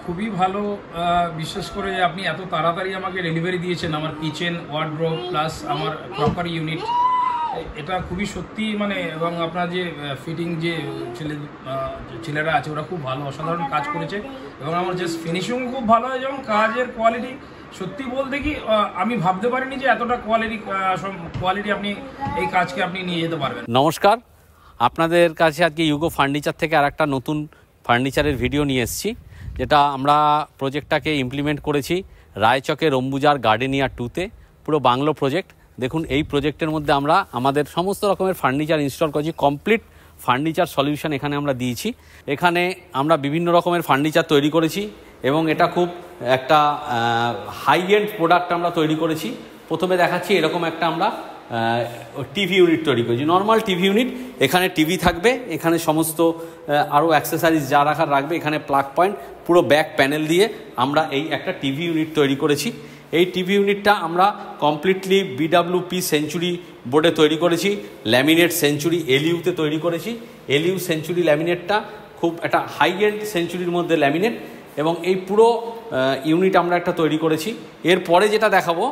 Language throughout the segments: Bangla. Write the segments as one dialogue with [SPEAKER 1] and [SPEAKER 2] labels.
[SPEAKER 1] খুবই ভালো। বিশেষ করে আপনি এত তাড়াতাড়ি আমাকে ডেলিভারি দিয়েছেন আমার কিচেন ওয়ার্ডরোব প্লাস আমার ক্রকারি ইউনিট, এটা খুবই সত্যি মানে। এবং আপনার যে ফিটিং যে ছেলেরা আছে ওরা খুব ভালো অসাধারণ কাজ করেছে এবং আমার জাস্ট ফিনিশিং খুব ভালো হয় এবং কাজের কোয়ালিটি সত্যি বলতে কি আমি ভাবতে পারিনি যে এতটা কোয়ালিটি আপনি এই কাজকে আপনি নিয়ে যেতে পারবেন।
[SPEAKER 2] নমস্কার, আপনাদের কাছে আজকে ইউগো ফার্নিচার থেকে আর একটা নতুন ফার্নিচারের ভিডিও নিয়ে এসেছি, যেটা আমরা প্রজেক্টটাকে ইমপ্লিমেন্ট করেছি রায়চকের অম্বুজার গার্ডেনিয়া 2-তে। পুরো বাংলো প্রজেক্ট। দেখুন, এই প্রজেক্টের মধ্যে আমরা আমাদের সমস্ত রকমের ফার্নিচার ইনস্টল করেছি। কমপ্লিট ফার্নিচার সলিউশন এখানে আমরা দিয়েছি। এখানে আমরা বিভিন্ন রকমের ফার্নিচার তৈরি করেছি এবং এটা খুব একটা হাই এন্ড প্রোডাক্ট আমরা তৈরি করেছি। প্রথমে দেখাচ্ছি এরকম একটা আমরা টিভি ইউনিট তৈরি করেছি, নর্মাল টিভি ইউনিট। এখানে টিভি থাকবে, এখানে সমস্ত আরও অ্যাক্সেসারিজ যা রাখার রাখবে, এখানে প্লাগ পয়েন্ট, পুরো ব্যাক প্যানেল দিয়ে আমরা এই একটা টিভি ইউনিট তৈরি করেছি। এই টিভি ইউনিটটা আমরা কমপ্লিটলি বিডব্লিউপি সেঞ্চুরি বোর্ডে তৈরি করেছি, ল্যামিনেট সেঞ্চুরি এলইউতে তৈরি করেছি। এলইউ সেঞ্চুরি ল্যামিনেটটা খুব একটা হাই এন্ড সেঞ্চুরির মধ্যে ল্যামিনেট, এবং এই পুরো ইউনিট আমরা একটা তৈরি করেছি। এরপরে যেটা দেখাবো,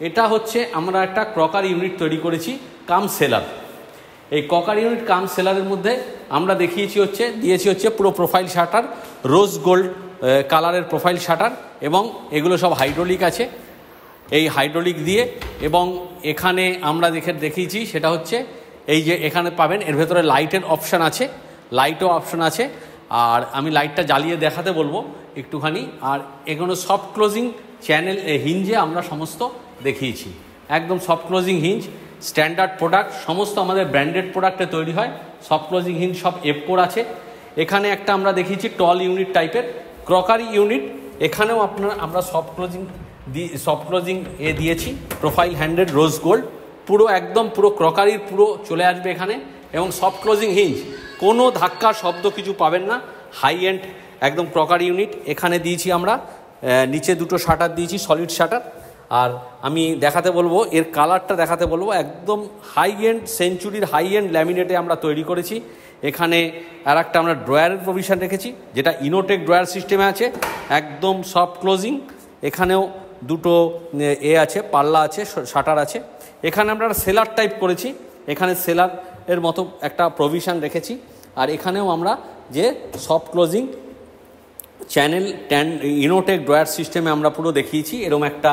[SPEAKER 2] এটা হচ্ছে আমরা একটা ক্রকার ইউনিট তৈরি করেছি কাম সেলার। এই ক্রকার ইউনিট কাম সেলারের মধ্যে আমরা দিয়েছি হচ্ছে পুরো প্রোফাইল শাটার, রোজ গোল্ড কালারের প্রোফাইল শাটার, এবং এগুলো সব হাইড্রোলিক আছে। এই হাইড্রোলিক দিয়ে, এবং এখানে আমরা দেখিয়েছি সেটা হচ্ছে এই যে এখানে পাবেন এর ভেতরে লাইটের অপশান আছে, লাইটও অপশান আছে। আর আমি লাইটটা জ্বালিয়ে দেখাতে বলবো একটুখানি। আর এগুলো সফট ক্লোজিং চ্যানেল হিঞ্জে আমরা সমস্ত দেখিয়েছি, একদম soft closing hinge, standard product, সমস্ত আমাদের ব্র্যান্ডেড প্রোডাক্টে তৈরি হয়। সফট ক্লোজিং হিঞ্জ সব এফ4 আছে। এখানে একটা আমরা দেখিয়েছি টল ইউনিট টাইপের ক্রকারি ইউনিট, এখানেও আমরা সফট ক্লোজিং দিয়েছি, প্রোফাইল হ্যান্ডেড রোজ গোল্ড, পুরো একদম পুরো ক্রকারির পুরো চলে আসবে এখানে, এবং সফট ক্লোজিং হিঞ্জ, কোনো ধাক্কা শব্দ কিছু পাবেন না, হাই এন্ড একদম ক্রকারি ইউনিট। এখানে দিয়েছি আমরা নিচে দুটো শাটার দিয়েছি, সলিড শাটার। আর আমি দেখাতে বলবো এর কালারটা দেখাতে বলবো, একদম হাই এন্ড সেঞ্চুরির হাই এন্ড ল্যামিনেটে আমরা তৈরি করেছি। এখানে আর একটা আমরা ড্রয়ারের প্রভিশন রেখেছি, যেটা ইনোটেক ড্রয়ার সিস্টেমে আছে, একদম সফট ক্লোজিং। এখানেও দুটো আছে, পাল্লা আছে, শাটার আছে। এখানে আমরা সেলার টাইপ করেছি, এখানে সেলার এর মতো একটা প্রভিশন রেখেছি। আর এখানেও আমরা যে সফট ক্লোজিং চ্যানেল ইনোটেক ড্রয়ার সিস্টেমে আমরা পুরো দেখিয়েছি। এরকম একটা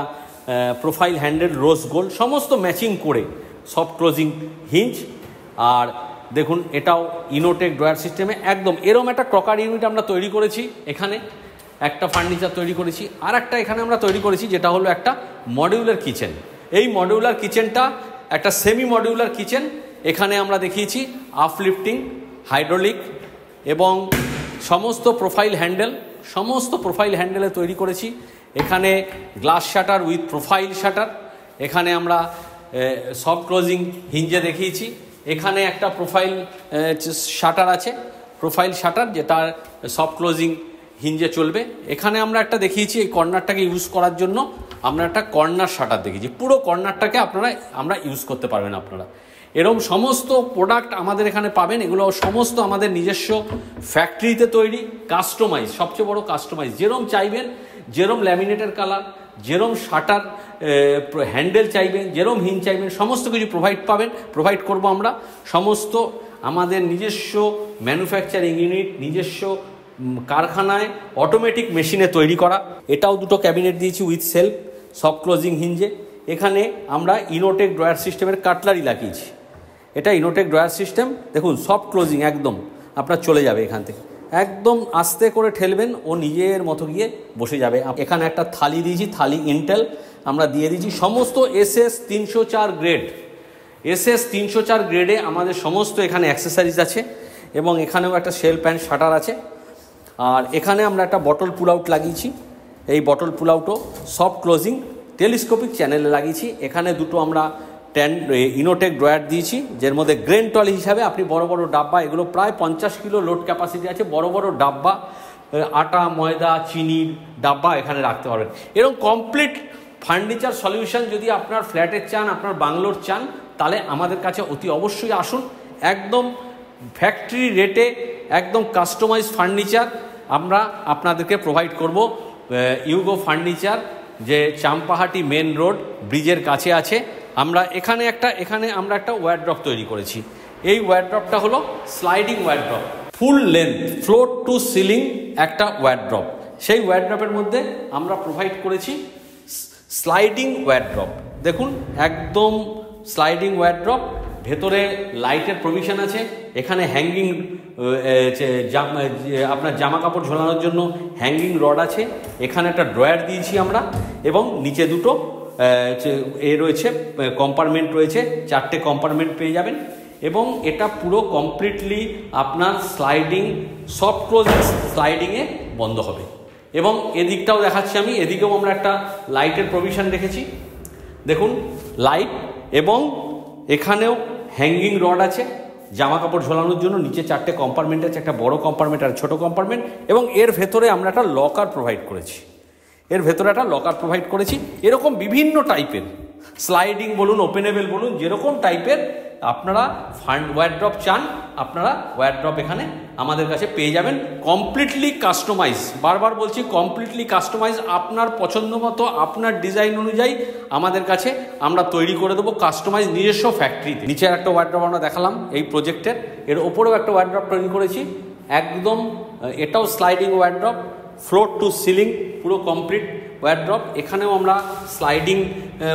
[SPEAKER 2] প্রোফাইল হ্যান্ডেল রোজ গোল্ড, সমস্ত ম্যাচিং করে সফট ক্লোজিং হিঞ্জ। আর দেখুন, এটাও ইনোটেক ড্রয়ার সিস্টেমে একদম এরকম একটা ক্রকার ইউনিট আমরা তৈরি করেছি। এখানে একটা ফার্নিচার তৈরি করেছি, আর একটা এখানে আমরা তৈরি করেছি যেটা হলো একটা মডিউলার কিচেন। এই মডিউলার কিচেনটা একটা সেমি মডিউলার কিচেন। এখানে আমরা দেখিয়েছি আপলিফটিং, হাইড্রোলিক, এবং সমস্ত প্রোফাইল হ্যান্ডেলে তৈরি করেছি। এখানে glass shutter with profile shutter, এখানে আমরা সফট ক্লোজিং হিঞ্জে দেখিয়েছি। এখানে একটা প্রোফাইল শাটার আছে, প্রোফাইল শাটার যেটা সফট ক্লোজিং হিঞ্জে চলবে। এখানে আমরা একটা দেখিয়েছি এই কর্নারটাকে ইউজ করার জন্য, আমরা একটা কর্নার শাটার দেখিয়েছি। পুরো কর্নারটাকে আমরা ইউজ করতে পারবেন আপনারা। এরকম সমস্ত প্রোডাক্ট আমাদের এখানে পাবেন। এগুলো সমস্ত আমাদের নিজস্ব ফ্যাক্টরিতে তৈরি, কাস্টমাইজ, সবচেয়ে বড় কাস্টমাইজ। যেরম চাইবেন, যেরম ল্যামিনেটের কালার, যেরম শাটার হ্যান্ডেল চাইবেন, যেরম হিঞ্জ চাইবেন, সমস্ত কিছু প্রোভাইড করব আমরা। সমস্ত আমাদের নিজস্ব ম্যানুফ্যাকচারিং ইউনিট, নিজস্ব কারখানায় অটোমেটিক মেশিনে তৈরি করা। এটাও দুটো ক্যাবিনেট দিয়েছি উইথ সেলফ, সফট ক্লোজিং হিঞ্জে। এখানে আমরা ইনোটেক ড্রয়ার সিস্টেমের কাটলারি লাগিয়েছি। এটা ইনোটেক ড্রয়ার সিস্টেম, দেখুন সফট ক্লোজিং, একদম আপনার চলে যাবে এখান থেকে, একদম আস্তে করে ঠেলবেন, ও নিজের মতো গিয়ে বসে যাবে। এখানে একটা থালি দিয়েছি, থালি ইন্টেল আমরা দিয়ে দিয়েছি। সমস্ত SS 304 গ্রেড, SS 304 গ্রেডে আমাদের সমস্ত এখানে অ্যাক্সেসারিজ আছে, এবং এখানেও একটা শেলফ অ্যান্ড শাটার আছে। আর এখানে আমরা একটা বটল পুল আউট লাগিয়েছি, এই বটল পুল আউটও সফট ক্লোজিং টেলিস্কোপিক চ্যানেলে লাগিয়েছি। এখানে দুটো আমরা ইনোটেক ড্রয়ার দিয়েছি, যার মধ্যে গ্রেন টলি হিসাবে আপনি বড় বড় ডাব্বা, এগুলো প্রায় 50 কিলো লোড ক্যাপাসিটি আছে, বড় বড় ডাব্বা, আটা, ময়দা, চিনির ডাব্বা এখানে রাখতে পারবেন। এরকম কমপ্লিট ফার্নিচার সলিউশন যদি আপনার ফ্ল্যাটের চান, আপনার বাংলোর চান, তাহলে আমাদের কাছে অতি অবশ্যই আসুন। একদম ফ্যাক্টরি রেটে একদম কাস্টমাইজ ফার্নিচার আমরা আপনাদেরকে প্রোভাইড করব ইউগো ফার্নিচার, যে চাম্পাহাটি মেন রোড ব্রিজের কাছে আছে। আমরা এখানে আমরা একটা ওয়ারড্রপ তৈরি করেছি। এই ওয়ারড্রপটা হলো sliding wardrobe, full length floor to ceiling একটা ওয়ারড্রপ। সেই ওয়ারড্রপের মধ্যে আমরা প্রোভাইড করেছি স্লাইডিং ওয়ারড্রপ। দেখুন একদম স্লাইডিং ওয়ারড্রপ, ভেতরে লাইটের প্রভিশন আছে, এখানে হ্যাঙ্গিং আপনার জামা কাপড় ঝোলানোর জন্য হ্যাঙ্গিং রড আছে, এখানে একটা ড্রয়ার দিয়েছি আমরা, এবং নিচে দুটো রয়েছে কম্পার্টমেন্ট রয়েছে, 4টে কম্পার্টমেন্ট পেয়ে যাবেন। এবং এটা পুরো কমপ্লিটলি আপনার স্লাইডিং, সফট ক্লোজিং স্লাইডিংয়ে বন্ধ হবে। এবং এদিকটাও দেখাচ্ছি আমি, এদিকেও আমরা একটা লাইটের প্রভিশন রেখেছি। দেখুন লাইট, এবং এখানেও হ্যাঙ্গিং রড আছে জামা কাপড় ঝোলানোর জন্য। নিচে 4টে কম্পার্টমেন্ট আছে, একটা বড় কম্পার্টমেন্ট আর ছোটো কম্পার্টমেন্ট। এবং এর ভেতরে আমরা একটা লকার প্রোভাইড করেছি। এরকম বিভিন্ন টাইপের স্লাইডিং বলুন, ওপেনেবল বলুন, যেরকম টাইপের আপনারা ওয়ারড্রপ চান, আপনারা ওয়ারড্রপ এখানে আমাদের কাছে পেয়ে যাবেন। কমপ্লিটলি কাস্টমাইজ, বারবার বলছি কমপ্লিটলি কাস্টমাইজ, আপনার পছন্দ মতো আপনার ডিজাইন অনুযায়ী আমাদের কাছে আমরা তৈরি করে দেবো, কাস্টমাইজ নিজস্ব ফ্যাক্টরিতে। নিচে একটা ওয়ারড্রপ আমরা দেখালাম এই প্রজেক্টের, এর ওপরেও একটা ওয়ারড্রপ তৈরি করেছি একদম, এটাও sliding wardrobe, floor to ceiling পুরো কমপ্লিট ওয়ারড্রপ। এখানেও আমরা স্লাইডিং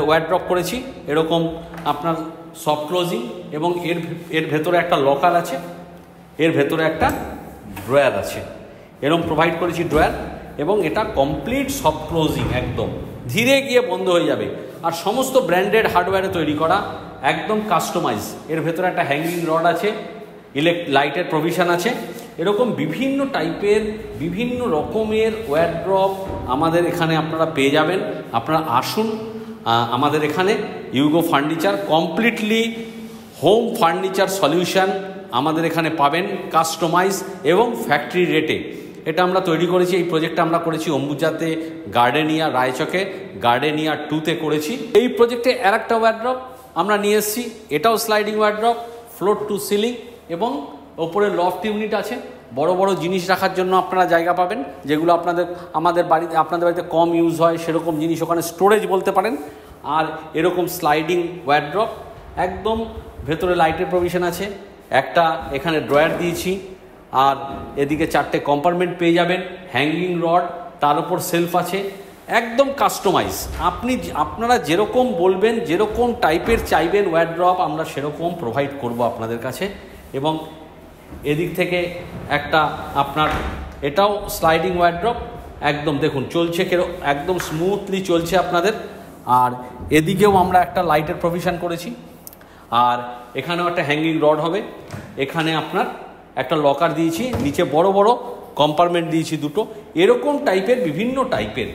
[SPEAKER 2] ওয়ারড্রপ করেছি, এরকম আপনার সফট ক্লোজিং, এবং এর ভেতরে একটা লকার আছে, এর ভেতরে একটা ড্রয়ার আছে, এরকম প্রোভাইড করেছি ড্রয়ার। এবং এটা কমপ্লিট সফট ক্লোজিং, একদম ধীরে গিয়ে বন্ধ হয়ে যাবে, আর সমস্ত ব্র্যান্ডেড হার্ডওয়্যারে তৈরি করা, একদম কাস্টমাইজ। এর ভেতরে একটা হ্যাঙ্গিং রড আছে, লাইটের প্রভিশন আছে। এরকম বিভিন্ন টাইপের বিভিন্ন রকমের ওয়ারড্রপ আমাদের এখানে আপনারা পেয়ে যাবেন। আপনারা আসুন আমাদের এখানে, you go furniture completely home furniture solution আমাদের এখানে পাবেন, কাস্টমাইজ এবং ফ্যাক্টরি রেটে। এটা আমরা তৈরি করেছি, এই প্রজেক্টটা আমরা করেছি অম্বুজাতে, গার্ডেনিয়া, রায়চকে গার্ডেনিয়া 2-তে করেছি। এই প্রজেক্টে আর একটা ওয়ারড্রপ আমরা নিয়ে এসেছি, এটাও sliding wardrobe, floor to ceiling, এবং ওপরে লফট ইউনিট আছে, বড় বড় জিনিস রাখার জন্য আপনারা জায়গা পাবেন, যেগুলো আপনাদের বাড়িতে কম ইউজ হয়, সেরকম জিনিস ওখানে স্টোরেজ বলতে পারেন। আর এরকম স্লাইডিং ওয়ারড্রপ, একদম ভেতরে লাইটের প্রভিশন আছে, একটা এখানে ড্রয়ার দিয়েছি, আর এদিকে 4টে কম্পার্টমেন্ট পেয়ে যাবেন, হ্যাঙ্গিং রড, তার উপর সেলফ আছে, একদম কাস্টমাইজ। আপনারা যেরকম বলবেন, যেরকম টাইপের চাইবেন ওয়ারড্রপ, আমরা সেরকম প্রোভাইড করব আপনাদের কাছে। এবং এদিক থেকে একটা আপনার এটাও স্লাইডিং ওয়ারড্রপ, একদম দেখুন চলছে, একদম স্মুথলি চলছে আপনাদের। আর এদিকেও আমরা একটা লাইটের প্রভিশন করেছি, আর এখানেও একটা হ্যাঙ্গিং রড হবে, এখানে আপনার একটা লকার দিয়েছি, নিচে বড় বড় কম্পার্টমেন্ট দিয়েছি দুটো। এরকম টাইপের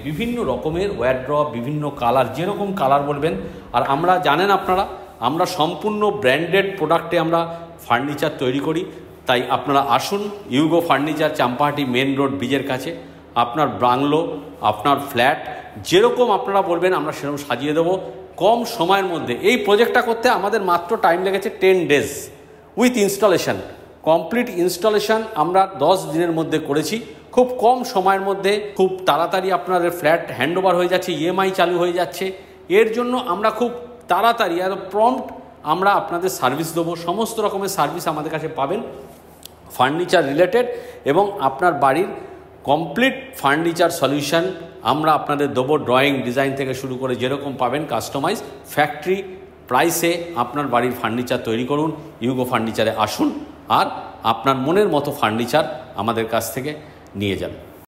[SPEAKER 2] বিভিন্ন রকমের ওয়ারড্রপ, বিভিন্ন কালার, যেরকম কালার বলবেন। আর আমরা জানেন আপনারা, আমরা সম্পূর্ণ ব্র্যান্ডেড প্রোডাক্টে আমরা ফার্নিচার তৈরি করি। তাই আপনারা আসুন Yugo furniture, Champahati main road ব্রিজের কাছে। আপনার বাংলো, আপনার ফ্ল্যাট, যেরকম আপনারা বলবেন আমরা সেরকম সাজিয়ে দেবো কম সময়ের মধ্যে। এই প্রজেক্টটা করতে আমাদের মাত্র টাইম লেগেছে 10 days with installation. Complete installation আমরা 10 দিনের মধ্যে করেছি, খুব কম সময়ের মধ্যে, খুব তাড়াতাড়ি আপনাদের ফ্ল্যাট হ্যান্ডওভার হয়ে যাচ্ছে, ইএমআই চালু হয়ে যাচ্ছে। এর জন্য আমরা খুব তাড়াতাড়ি আর প্রম্পট আমরা আপনাদের সার্ভিস দেবো। সমস্ত রকমের সার্ভিস আমাদের কাছে পাবেন ফার্নিচার রিলেটেড, এবং আপনার বাড়ির কমপ্লিট ফার্নিচার সলিউশন আমরা আপনাদের দেবো। ড্রয়িং, ডিজাইন থেকে শুরু করে যেরকম পাবেন কাস্টমাইজ, ফ্যাক্টরি প্রাইসে আপনার বাড়ির ফার্নিচার তৈরি করুন। ইউগো ফার্নিচারে আসুন আর আপনার মনের মতো ফার্নিচার আমাদের কাছ থেকে নিয়ে যান।